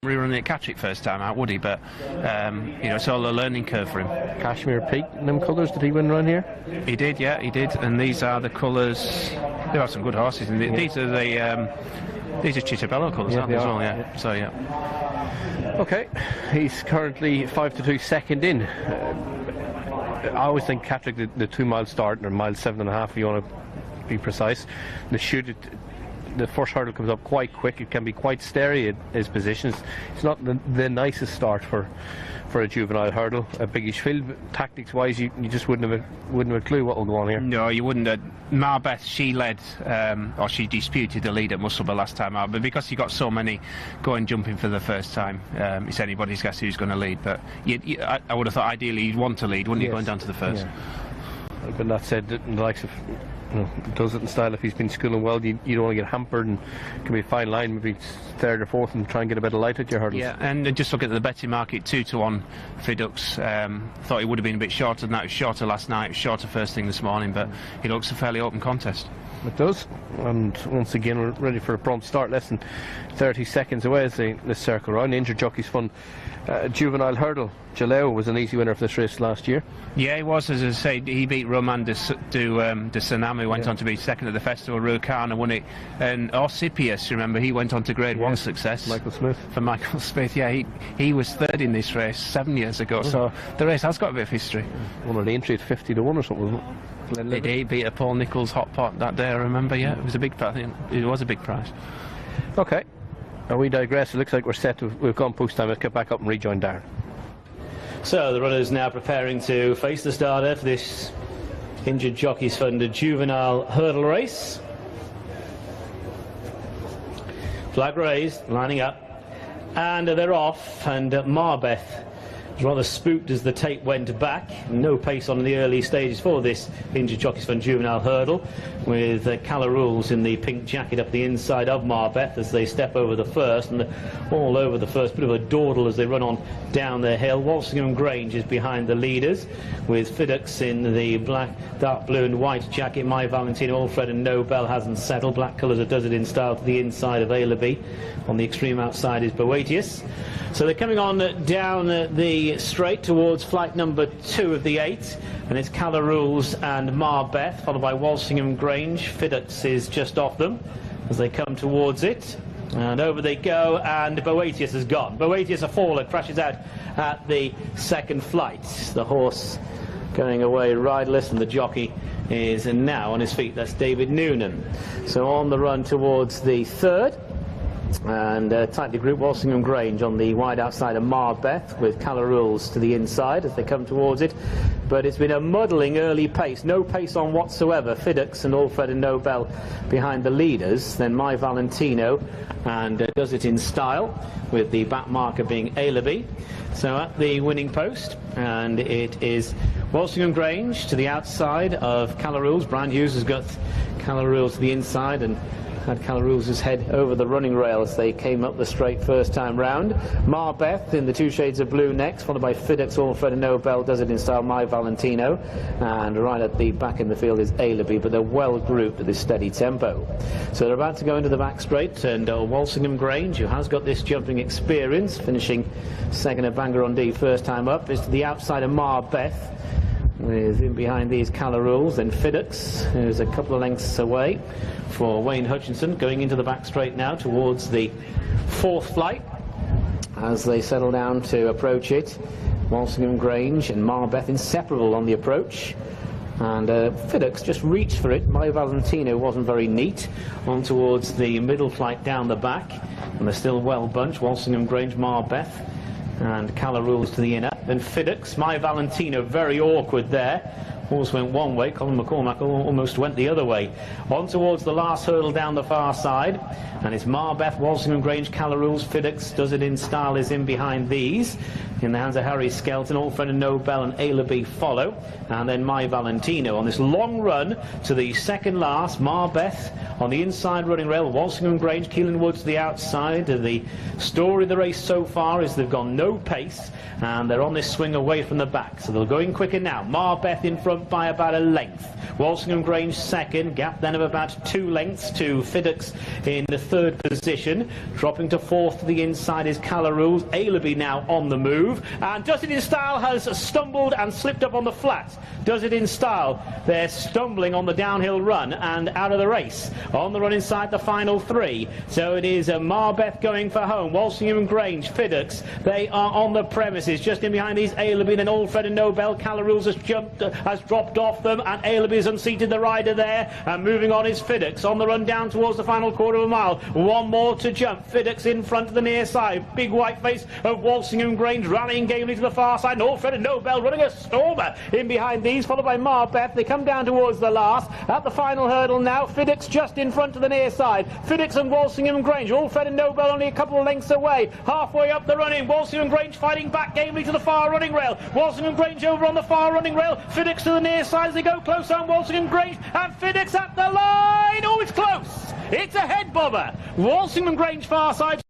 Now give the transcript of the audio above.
Rerunning at Catterick first time out, would he? But you know, it's all a learning curve for him. Kashmir Peak, them colours, did he win around here? He did, yeah, he did. And these are the colours. There are some good horses, and these are the these are Chittabello colours, aren't they, as well? Yeah. So yeah. Okay, he's currently 5-2 second in. I always think Catterick, the 2 mile start, or mile 7.5, if you want to be precise. The first hurdle comes up quite quick. It can be quite stary in his positions. It's not the nicest start for a juvenile hurdle. A biggish field, tactics wise, you just wouldn't have a clue what will go on here. No, you wouldn't. Marbeth, she led, or she disputed the lead at Musselburgh last time out, but because you got so many going jumping for the first time, it's anybody's guess who's going to lead. But I would have thought ideally you'd want to lead, wouldn't you, going down to the first? Yeah. But that said, the likes of, does it in style. If he's been schooling well, you don't want to get hampered, and it can be a fine line, maybe third or fourth, and try and get a bit of light at your hurdles. Yeah, and just look at the betting market, 2-1 Fidux. Thought he would have been a bit shorter than that. It was shorter last night, it was shorter first thing this morning, but it looks a fairly open contest. It does, and once again we're ready for a prompt start. Less than 30 seconds away as they circle around. Injured Jockey's Fun juvenile hurdle. Jaleo was an easy winner for this race last year. Yeah, he was, as I say. He beat Roman de Sanam, who went on to be second at the festival. Rukana won it, and Orsipius, remember, he went on to Grade 1 success. Michael Smith. For Michael Smith, yeah, he was third in this race 7 years ago, so the race has got a bit of history. One of the entry at 50-1 or something, wasn't it? He beat a Paul Nicholls hot pot that day, I remember. Yeah, it was a big prize. It was a big prize. Okay, and we digress. It looks like we're set. We've gone post time. Let's get back up and rejoin Darren. So the runners now preparing to face the starter for this Injured Jockeys Fund juvenile hurdle race. Flag raised, lining up, and they're off. And Marbeth was rather spooked as the tape went back. No pace on the early stages for this Injured Jockeys Fund juvenile hurdle, with Calla Rules in the pink jacket up the inside of Marbeth as they step over the first, and all over the first. Bit of a dawdle as they run on down the hill. Walsingham Grange is behind the leaders, with Fidux in the black, dark blue and white jacket. My Valentino, Alfred and Nobel hasn't settled. Black colours that does it in style to the inside of Aislabie. On the extreme outside is Boetius. So they're coming on down the straight towards flight number 2 of the 8, and it's Calla Rules and Marbeth, followed by Walsingham Grange. Fidux is just off them as they come towards it, and over they go, and Boetius has gone. Boetius, a faller, crashes out at the second flight. The horse going away riderless, and the jockey is now on his feet. That's David Noonan. So on the run towards the third, and tightly grouped Walsingham Grange on the wide outside of Marbeth, with Calla Rules to the inside as they come towards it. But it's been a muddling early pace, no pace on whatsoever. Fidux and Alfred and Nobel behind the leaders, then My Valentino, and does it in style, with the back marker being Aislabie. So at the winning post, and it is Walsingham Grange to the outside of Calla Rules. Brian Hughes has got Calla Rules to the inside, and had Calla Rules' head over the running rail as they came up the straight first time round. Marbeth in the 2 shades of blue next, followed by Fidux, Alfred and Nobel, does it in style, My Valentino, and right at the back in the field is Aislabie, but they're well grouped at this steady tempo. So they're about to go into the back straight, and Walsingham Grange, who has got this jumping experience, finishing second at Bangor on D first time up, is to the outside of Marbeth, with in behind these Calla Rules, then Fidux, who's a couple of lengths away for Wayne Hutchinson, going into the back straight now towards the 4th flight as they settle down to approach it. Walsingham Grange and Marbeth inseparable on the approach, and Fidux just reached for it. My Valentino wasn't very neat on towards the middle flight down the back, and they're still well bunched. Walsingham Grange, Marbeth and Calla Rules to the inner, then Fidux. My Valentino very awkward there. Horse went one way, Colin McCormack almost went the other way. On towards the last hurdle down the far side, and it's Marbeth, Walsingham Grange, Calla Rules. Fidux, does it in style, is in behind these. In the hands of Harry Skelton, Alfred and Nobel and Aislabie follow, and then My Valentino on this long run to the second last. Marbeth on the inside running rail, Walsingham Grange, Keelan Woods to the outside. The story of the race so far is they've gone no pace, and they're on this swing away from the back, so they'll go in quicker now. Marbeth in front, front by about a length. Walsingham Grange second, gap then of about 2 lengths to Fiddocks in the third position. Dropping to fourth to the inside is Callarules. Aislabie now on the move, and Does It In Style has stumbled and slipped up on the flat. Does It In Style, they're stumbling on the downhill run and out of the race. On the run inside the final 3. So it is Marbeth going for home. Walsingham Grange, Fiddocks, they are on the premises. Just in behind these Aislabie and Alfred and Nobel. Callarules has dropped off them, and Aislabie has unseated the rider there. And moving on is Fiddocks on the run down towards the final quarter of a mile. One more to jump. Fiddocks in front to the near side. Big white face of Walsingham Grange rallying gamely to the far side. And Alfred and Nobel running a stormer in behind these, followed by Marbeth. They come down towards the last. At the final hurdle now, Fiddocks just in front to the near side. Fiddocks and Walsingham Grange. Alfred and Nobel only a couple of lengths away. Halfway up the running. Walsingham Grange fighting back gamely to the far running rail. Walsingham Grange over on the far running rail. Fiddocks to the near side as they go close on Walsingham Grange, and Fiddocks at the line. Oh, it's close. It's a head bobber. Walsingham Grange far side.